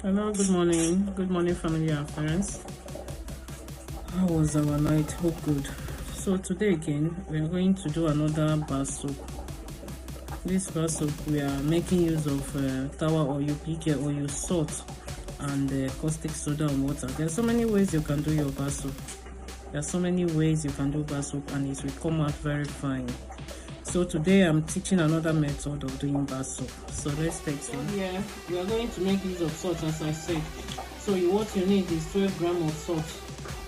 Hello, good morning, family and friends. How was our night? Hope good. So today again, we are going to do another bar soap. This bar soap, we are making use of tower oil, PK oil, salt, and caustic soda and water. There are so many ways you can do your bar soap. There are so many ways you can do bar soap, and it will come out very fine. So today I'm teaching another method of doing bar soap. So let's take some. Here we are going to make use of salt, as I said. So what you need is 12 grams of salt,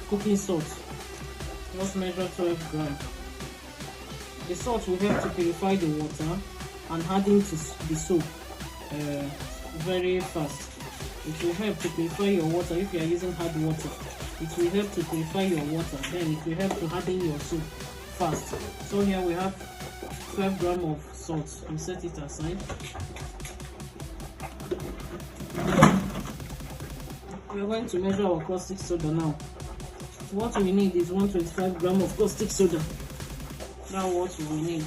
cooking salt. Just measure 12 grams. The salt will help to purify the water and harden to the soap very fast. It will help to purify your water if you are using hard water. It will help to purify your water. Then it will help to harden your soap fast. So here we have 12 grams of salt. We set it aside. We are going to measure our caustic soda now. What we need is 125 grams of caustic soda. That's what we need.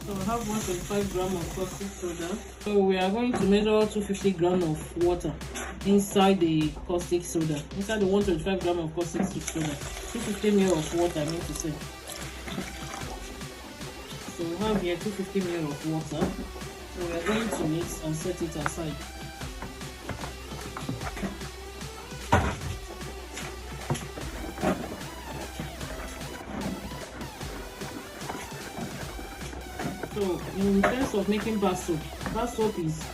So we have 125 grams of caustic soda. So we are going to measure 250 grams of water inside the caustic soda. Inside the 125 grams of caustic soda, 250 ml of water, I mean to say. So we have here 250 ml of water. So we are going to mix and set it aside. So in terms of making bar soap is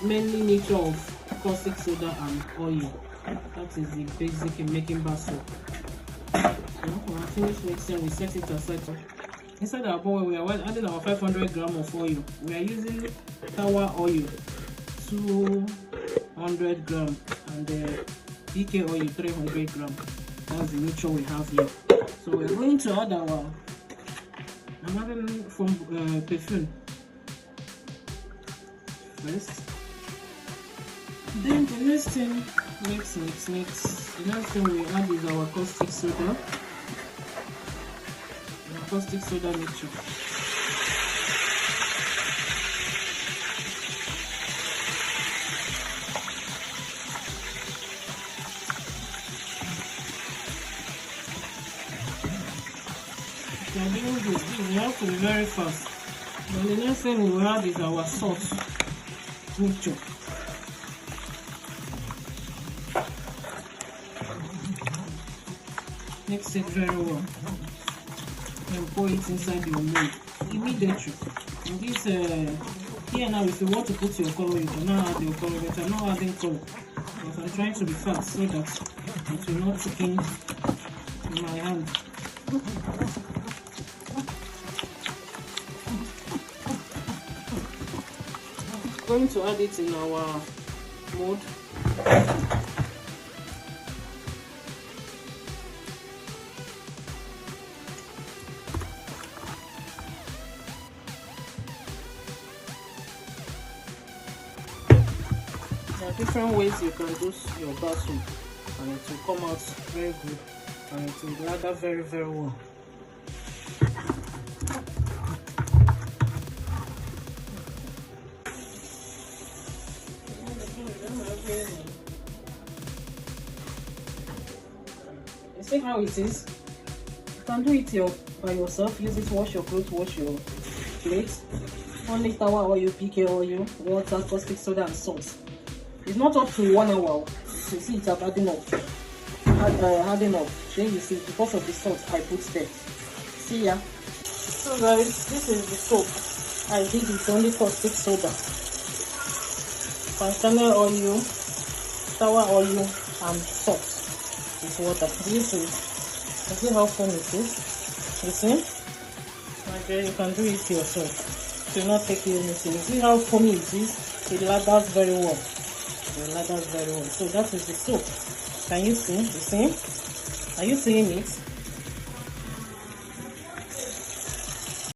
mainly nature of caustic soda and oil. That is the basic in making bar soap. So when I finish mixing, we set it aside. Inside our bowl, we are adding our 500 grams of oil. We are using tower oil, 200 grams, and PK oil, 300 grams. That's the mixture we have here. So we are going to add our another from perfume first. Then the next thing, mix. The next thing we add is our caustic soda. Caustic soda mixture. We are doing this. We have to be very fast. Then the next thing we will add is our salt mixture. Mix it very well. And pour it inside your mold immediately. And this here now, if you want to put your color, you can now add your color, but I'm not adding color because I'm trying to be fast so that it will not thicken in my hand. Going to add it in our mold. There are different ways you can do your bar soap, and it will come out very good, and it will lather very well. You see how it is? You can do it by yourself. Use it to wash your clothes, wash your plates. Only tower oil, PK oil, water, caustic soda, and salt. It's not up to 1 hour. You see it's adding up. Adding up. Then you see because of the salt I put there. See ya. So guys, this is the soap. I did it only caustic soda, container oil, tower oil, and salt with water. This is, you see how fun it is? You see? Okay, you can do it yourself. It will not take you anything. You see how funny it is? It lathers very well. It lathers very well. So that is the soap. Can you see? You see? Are you seeing it?